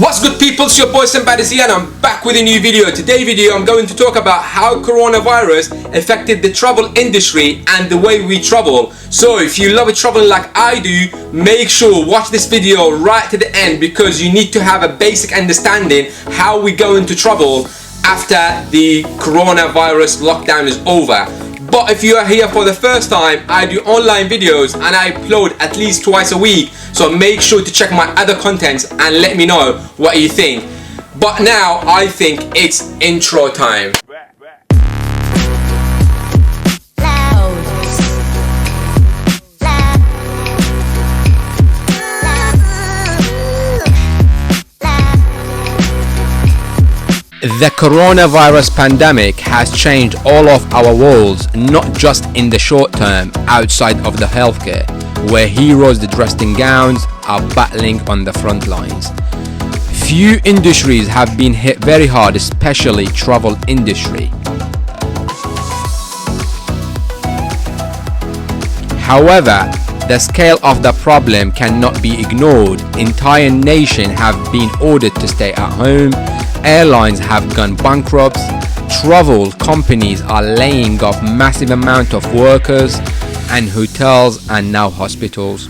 What's good people, it's your boy Simbadis here and I'm back with a new video. Today's video I'm going to talk about how coronavirus affected the travel industry and the way we travel. So if you love traveling like I do, make sure watch this video right to the end because you need to have a basic understanding how we're going to travel after the coronavirus lockdown is over. But if you are here for the first time, I do online videos and I upload at least twice a week. So make sure to check my other contents and let me know what you think. But now I think it's intro time. The coronavirus pandemic has changed all of our worlds, not just in the short term outside of the healthcare, where heroes dressed in gowns are battling on the front lines. Few industries have been hit very hard, especially travel industry. However, the scale of the problem cannot be ignored. Entire nations have been ordered to stay at home. Airlines have gone bankrupt, travel companies are laying off massive amount of workers, and hotels and now hospitals.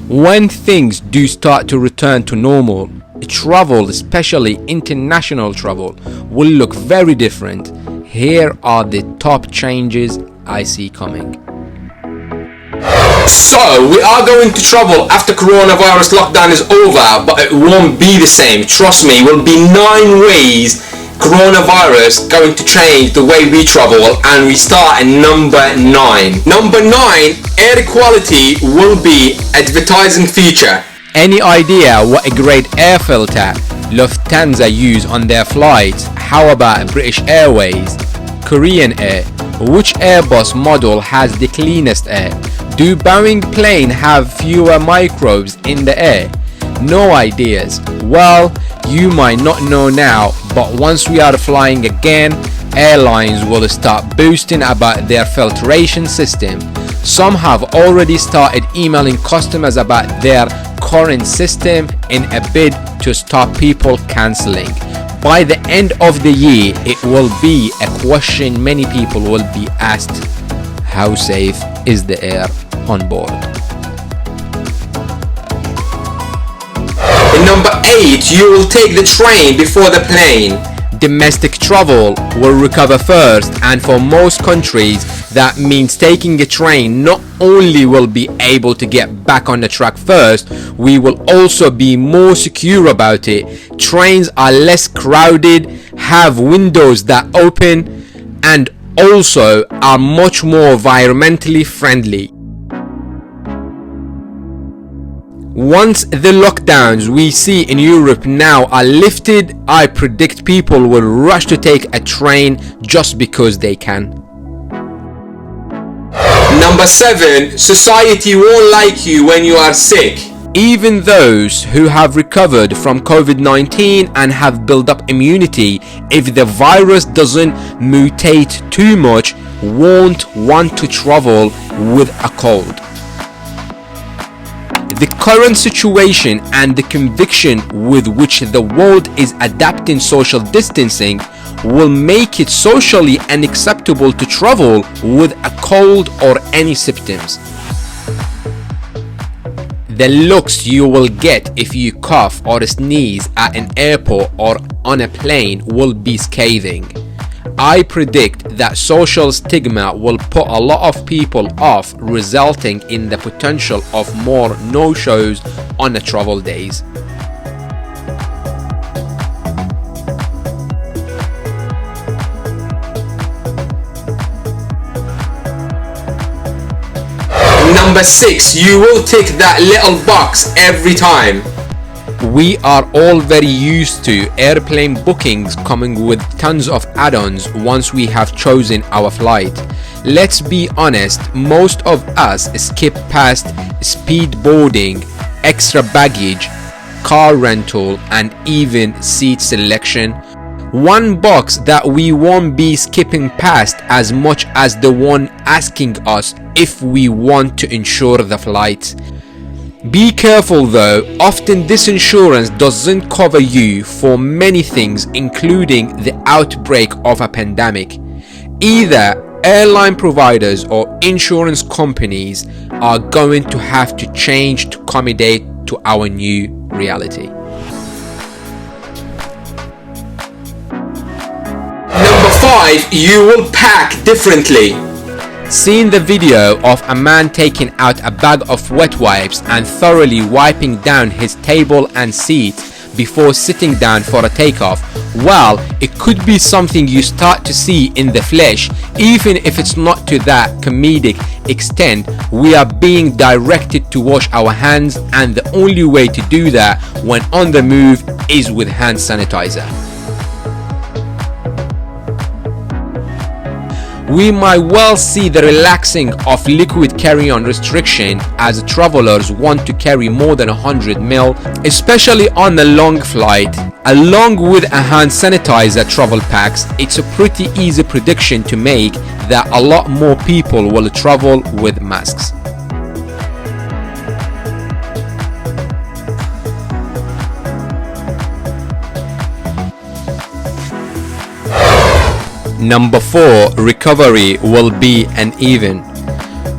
When things do start to return to normal, travel, especially international travel, will look very different. Here are the top changes I see coming. So we are going to travel after coronavirus lockdown is over, but it won't be the same. Trust me, it will be 9 ways coronavirus going to change the way we travel, and we start at number 9. Number 9, air quality will be advertising feature. Any idea what a great air filter Lufthansa use on their flights? How about British Airways, Korean Air? Which Airbus model has the cleanest air? Do Boeing plane have fewer microbes in the air? No ideas. Well, you might not know now, but once we are flying again, airlines will start boasting about their filtration system. Some have already started emailing customers about their current system in a bid to stop people cancelling. By the end of the year, it will be a question many people will be asked: how safe is the air on board? In number 8, you will take the train before the plane. Domestic travel will recover first, and for most countries that means taking a train. Not only will be able to get back on the track first, we will also be more secure about it. Trains are less crowded, have windows that open, and also are much more environmentally friendly. Once the lockdowns we see in Europe now are lifted, I predict people will rush to take a train just because they can. Number 7, society won't like you when you are sick. Even those who have recovered from COVID-19 and have built up immunity, if the virus doesn't mutate too much, won't want to travel with a cold. The current situation and the conviction with which the world is adapting social distancing will make it socially unacceptable to travel with a cold or any symptoms. The looks you will get if you cough or sneeze at an airport or on a plane will be scathing. I predict that social stigma will put a lot of people off, resulting in the potential of more no-shows on the travel days. Number 6, you will tick that little box every time. We are all very used to airplane bookings coming with tons of add-ons once we have chosen our flight. Let's be honest, most of us skip past speed boarding, extra baggage, car rental, and even seat selection. One box that we won't be skipping past as much as the one asking us if we want to insure the flight. Be careful though, often this insurance doesn't cover you for many things, including the outbreak of a pandemic. Either airline providers or insurance companies are going to have to change to accommodate to our new reality. Number 5, you will pack differently. Seeing the video of a man taking out a bag of wet wipes and thoroughly wiping down his table and seat before sitting down for a takeoff, well, it could be something you start to see in the flesh. Even if it's not to that comedic extent, we are being directed to wash our hands, and the only way to do that when on the move is with hand sanitizer. We might well see the relaxing of liquid carry-on restriction as travelers want to carry more than 100 ml, especially on a long flight. Along with a hand sanitizer travel packs, it's a pretty easy prediction to make that a lot more people will travel with masks. Number 4, recovery will be uneven.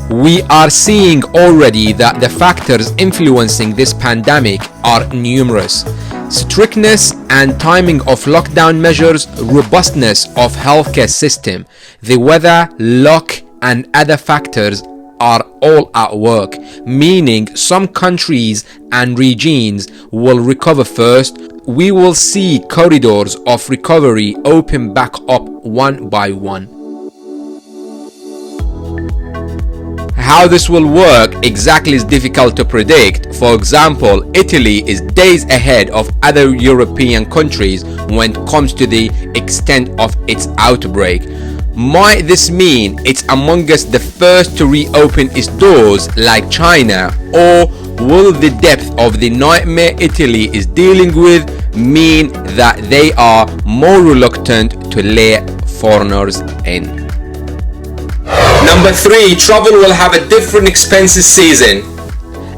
We are seeing already that the factors influencing this pandemic are numerous. Strictness and timing of lockdown measures, robustness of healthcare system, the weather, luck, and other factors are all at work, meaning some countries and regions will recover first. We will see corridors of recovery open back up one by one. How this will work exactly is difficult to predict. For example, Italy is days ahead of other European countries when it comes to the extent of its outbreak. Might this mean it's among us the first to reopen its doors like China, or will the depth of the nightmare Italy is dealing with mean that they are more reluctant to let foreigners in? Number 3, travel will have a different expenses season.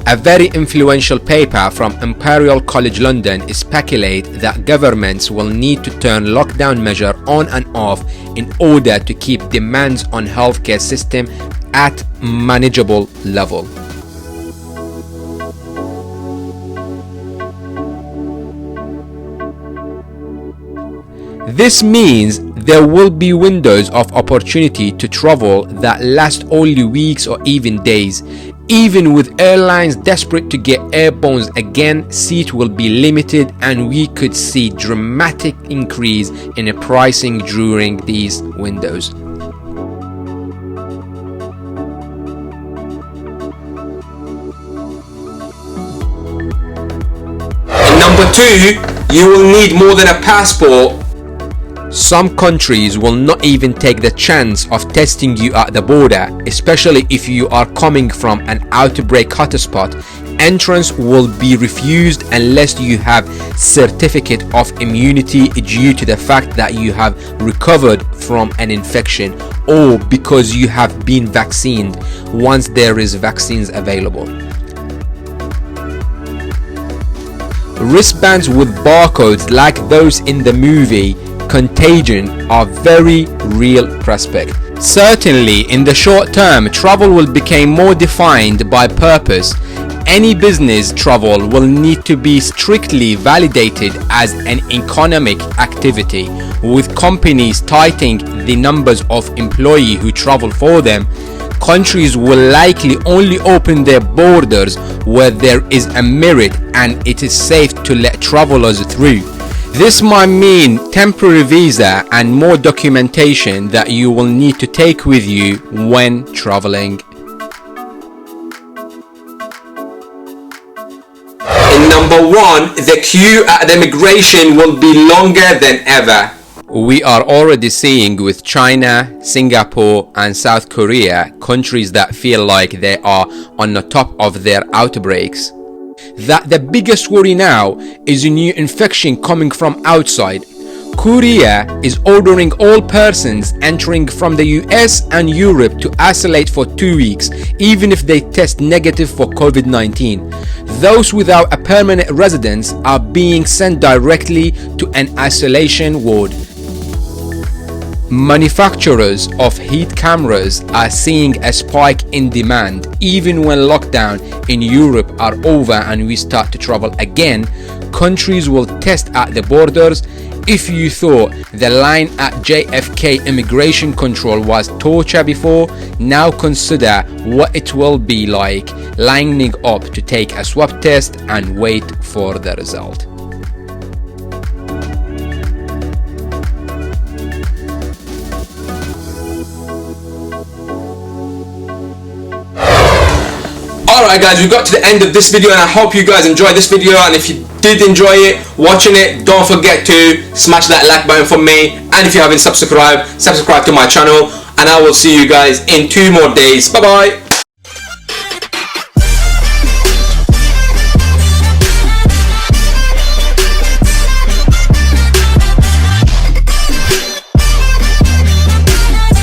A very influential paper from Imperial College London speculates that governments will need to turn lockdown measures on and off in order to keep demands on healthcare system at manageable level. This means there will be windows of opportunity to travel that last only weeks or even days. Even with airlines desperate to get airborne again, seats will be limited, and we could see dramatic increase in the pricing during these windows. And number 2, you will need more than a passport. Some countries will not even take the chance of testing you at the border, especially if you are coming from an outbreak hotspot. Entrance will be refused unless you have certificate of immunity due to the fact that you have recovered from an infection, or because you have been vaccinated once there is vaccines available. Wristbands with barcodes like those in the movie Contagion are very real prospect. Certainly in the short term, travel will become more defined by purpose. Any business travel will need to be strictly validated as an economic activity, with companies tightening the numbers of employees who travel for them. Countries will likely only open their borders where there is a merit and it is safe to let travelers through. This might mean temporary visa and more documentation that you will need to take with you when traveling. And number 1, the queue at the immigration will be longer than ever. We are already seeing with China, Singapore and South Korea, countries that feel like they are on the top of their outbreaks, that the biggest worry now is a new infection coming from outside. Korea is ordering all persons entering from the US and Europe to isolate for 2 weeks, even if they test negative for COVID-19. Those without a permanent residence are being sent directly to an isolation ward. Manufacturers of heat cameras are seeing a spike in demand. Even when lockdown in Europe are over and we start to travel again, countries will test at the borders. If you thought the line at JFK immigration control was torture before, now consider what it will be like lining up to take a swab test and wait for the result. Alright guys, we got to the end of this video and I hope you guys enjoyed this video, and if you did enjoy it, watching it, don't forget to smash that like button for me, and if you haven't subscribed to my channel, and I will see you guys in 2 more days. Bye bye.